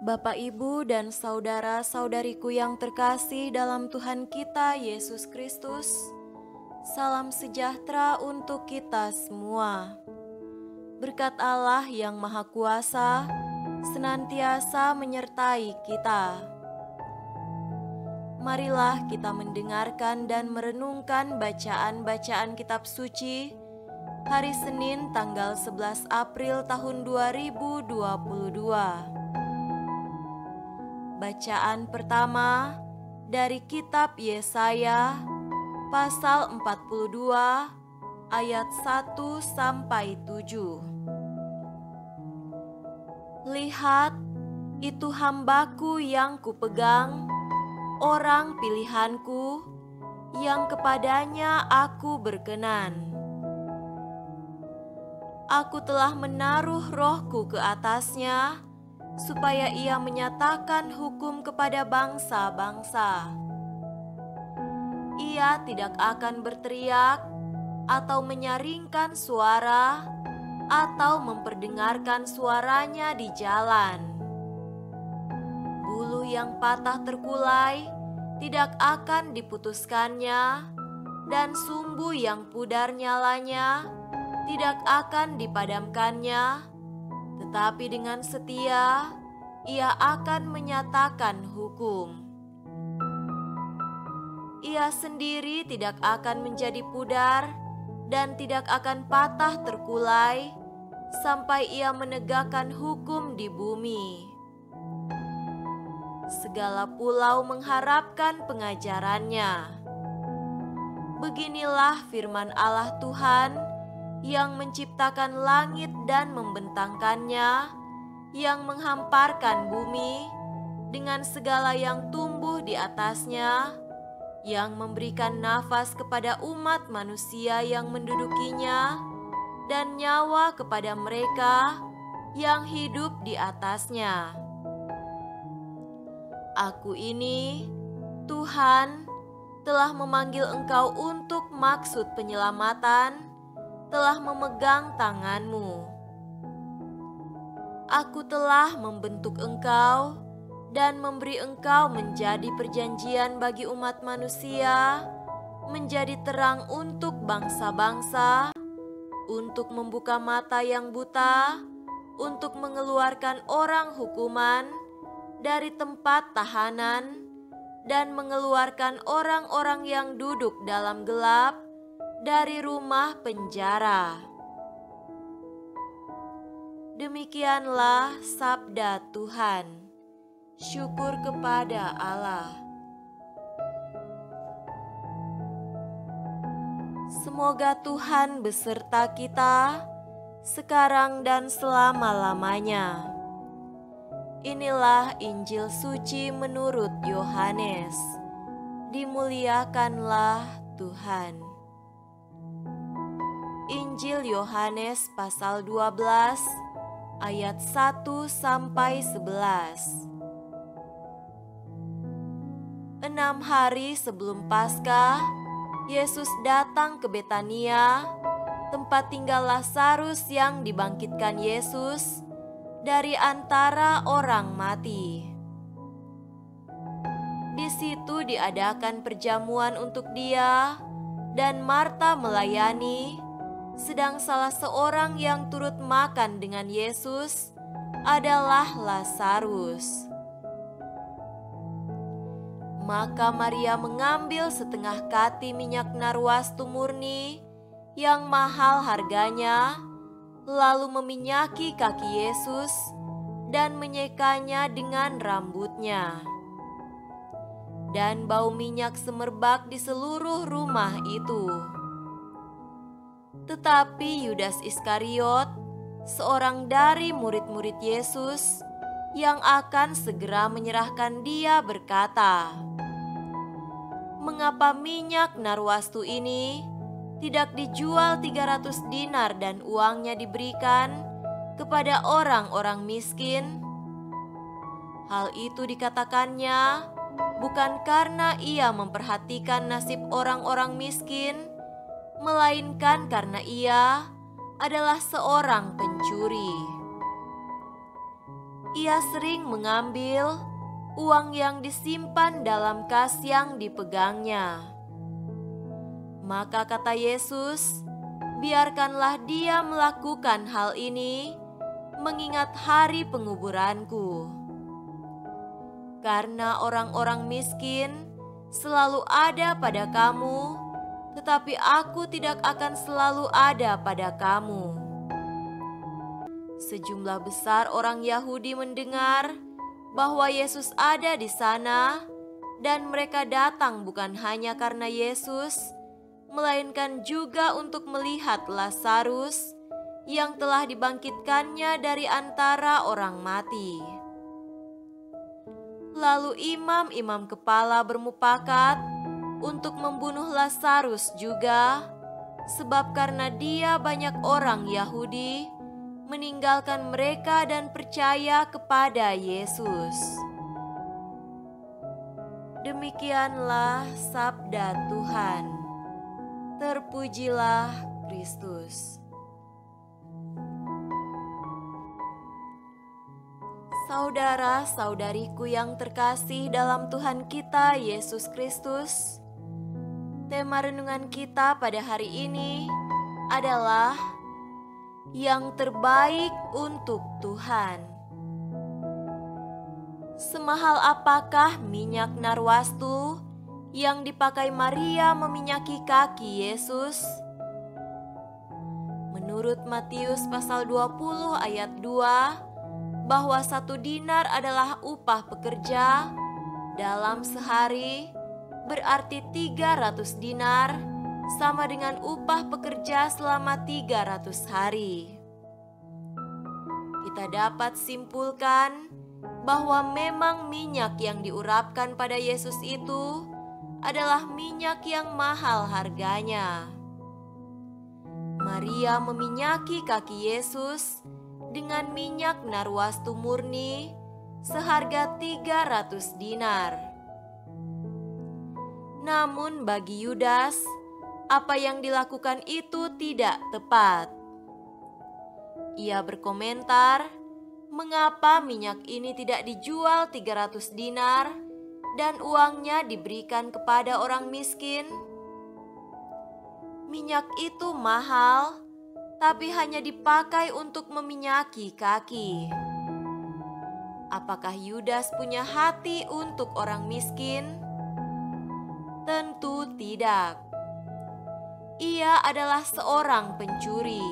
Bapak, Ibu, dan saudara-saudariku yang terkasih dalam Tuhan kita Yesus Kristus, salam sejahtera untuk kita semua. Berkat Allah yang Maha Kuasa senantiasa menyertai kita. Marilah kita mendengarkan dan merenungkan bacaan-bacaan kitab suci hari Senin tanggal 11 April tahun 2022. Bacaan pertama dari kitab Yesaya pasal 42 ayat 1 sampai 7. Lihat, itu hambaku yang kupegang, orang pilihanku yang kepadanya aku berkenan. Aku telah menaruh rohku ke atasnya, supaya ia menyatakan hukum kepada bangsa-bangsa. Ia tidak akan berteriak atau menyaringkan suara atau memperdengarkan suaranya di jalan. Bulu yang patah terkulai tidak akan diputuskannya, dan sumbu yang pudar nyalanya tidak akan dipadamkannya. Tetapi dengan setia, ia akan menyatakan hukum. Ia sendiri tidak akan menjadi pudar dan tidak akan patah terkulai sampai ia menegakkan hukum di bumi. Segala pulau mengharapkan pengajarannya. Beginilah firman Allah Tuhan yang menciptakan langit dan membentangkannya, yang menghamparkan bumi dengan segala yang tumbuh di atasnya, yang memberikan nafas kepada umat manusia yang mendudukinya, dan nyawa kepada mereka yang hidup di atasnya. Aku ini, Tuhan, telah memanggil engkau untuk maksud penyelamatan, telah memegang tanganmu. Aku telah membentuk engkau dan memberi engkau menjadi perjanjian bagi umat manusia, menjadi terang untuk bangsa-bangsa, untuk membuka mata yang buta, untuk mengeluarkan orang hukuman dari tempat tahanan, dan mengeluarkan orang-orang yang duduk dalam gelap dari rumah penjara. Demikianlah sabda Tuhan. Syukur kepada Allah. Semoga Tuhan beserta kita sekarang dan selama-lamanya. Inilah Injil suci menurut Yohanes. Dimuliakanlah Tuhan. Injil Yohanes pasal 12 ayat 1 sampai 11. 6 hari sebelum Paskah, Yesus datang ke Betania, tempat tinggal Lazarus yang dibangkitkan Yesus dari antara orang mati. Di situ diadakan perjamuan untuk dia, dan Marta melayani. Sedang salah seorang yang turut makan dengan Yesus adalah Lazarus. Maka Maria mengambil setengah kati minyak narwastu murni yang mahal harganya, lalu meminyaki kaki Yesus dan menyekanya dengan rambutnya. Dan bau minyak semerbak di seluruh rumah itu. Tetapi Yudas Iskariot, seorang dari murid-murid Yesus yang akan segera menyerahkan dia, berkata, "Mengapa minyak narwastu ini tidak dijual 300 dinar dan uangnya diberikan kepada orang-orang miskin?" Hal itu dikatakannya bukan karena ia memperhatikan nasib orang-orang miskin, melainkan karena ia adalah seorang pencuri. ia sering mengambil uang yang disimpan dalam kas yang dipegangnya. Maka kata Yesus, biarkanlah dia melakukan hal ini mengingat hari penguburanku. Karena orang-orang miskin selalu ada pada kamu, tetapi aku tidak akan selalu ada pada kamu. Sejumlah besar orang Yahudi mendengar bahwa Yesus ada di sana, dan mereka datang bukan hanya karena Yesus, melainkan juga untuk melihat Lazarus yang telah dibangkitkannya dari antara orang mati. Lalu imam-imam kepala bermufakat untuk membunuh Lazarus juga, sebab karena dia banyak orang Yahudi meninggalkan mereka dan percaya kepada Yesus. Demikianlah sabda Tuhan. Terpujilah Kristus. Saudara-saudariku yang terkasih dalam Tuhan kita Yesus Kristus, tema renungan kita pada hari ini adalah yang terbaik untuk Tuhan. Semahal apakah minyak narwastu yang dipakai Maria meminyaki kaki Yesus? Menurut Matius pasal 20 ayat 2, bahwa 1 dinar adalah upah pekerja dalam sehari, berarti 300 dinar sama dengan upah pekerja selama 300 hari. Kita dapat simpulkan bahwa memang minyak yang diurapkan pada Yesus itu adalah minyak yang mahal harganya. Maria meminyaki kaki Yesus dengan minyak narwastu murni seharga 300 dinar. Namun bagi Yudas, apa yang dilakukan itu tidak tepat. Ia berkomentar, mengapa minyak ini tidak dijual 300 dinar dan uangnya diberikan kepada orang miskin? Minyak itu mahal, tapi hanya dipakai untuk meminyaki kaki. Apakah Yudas punya hati untuk orang miskin? Tentu tidak. Ia adalah seorang pencuri.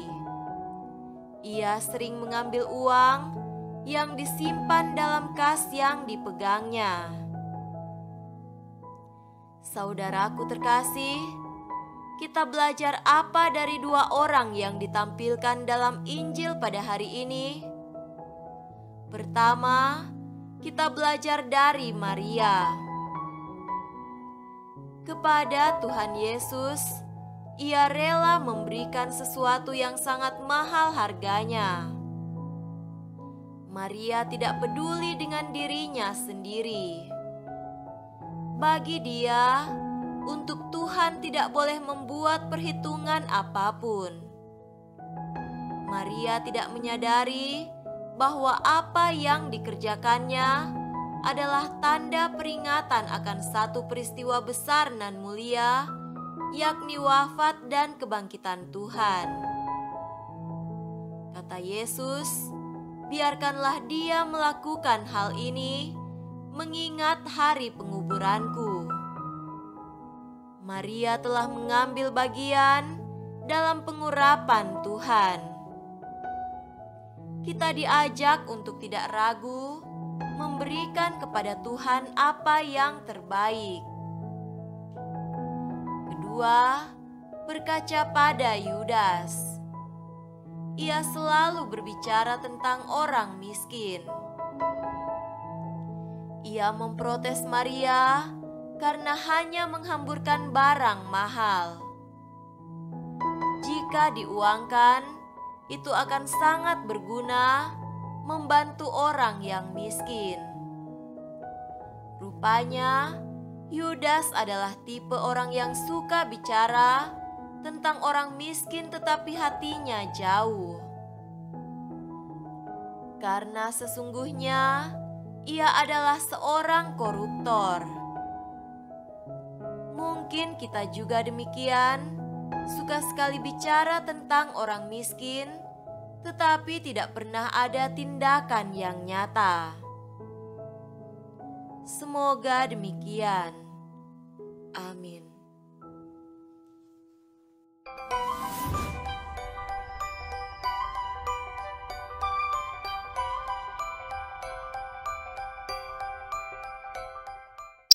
Ia sering mengambil uang yang disimpan dalam kas yang dipegangnya. Saudaraku terkasih, kita belajar apa dari 2 orang yang ditampilkan dalam Injil pada hari ini? Pertama, kita belajar dari Maria. Kepada Tuhan Yesus, ia rela memberikan sesuatu yang sangat mahal harganya. Maria tidak peduli dengan dirinya sendiri. Bagi dia, untuk Tuhan tidak boleh membuat perhitungan apapun. Maria tidak menyadari bahwa apa yang dikerjakannya adalah tanda peringatan akan satu peristiwa besar nan mulia, yakni wafat dan kebangkitan Tuhan. Kata Yesus, biarkanlah dia melakukan hal ini mengingat hari penguburanku. Maria telah mengambil bagian dalam pengurapan Tuhan. Kita diajak untuk tidak ragu memberikan kepada Tuhan apa yang terbaik. Kedua, berkaca pada Yudas. Ia selalu berbicara tentang orang miskin. Ia memprotes Maria karena hanya menghamburkan barang mahal. Jika diuangkan, itu akan sangat berguna membantu orang yang miskin. Rupanya, Yudas adalah tipe orang yang suka bicara tentang orang miskin tetapi hatinya jauh. karena sesungguhnya ia adalah seorang koruptor. Mungkin kita juga demikian, suka sekali bicara tentang orang miskin, tetapi tidak pernah ada tindakan yang nyata. Semoga demikian. Amin.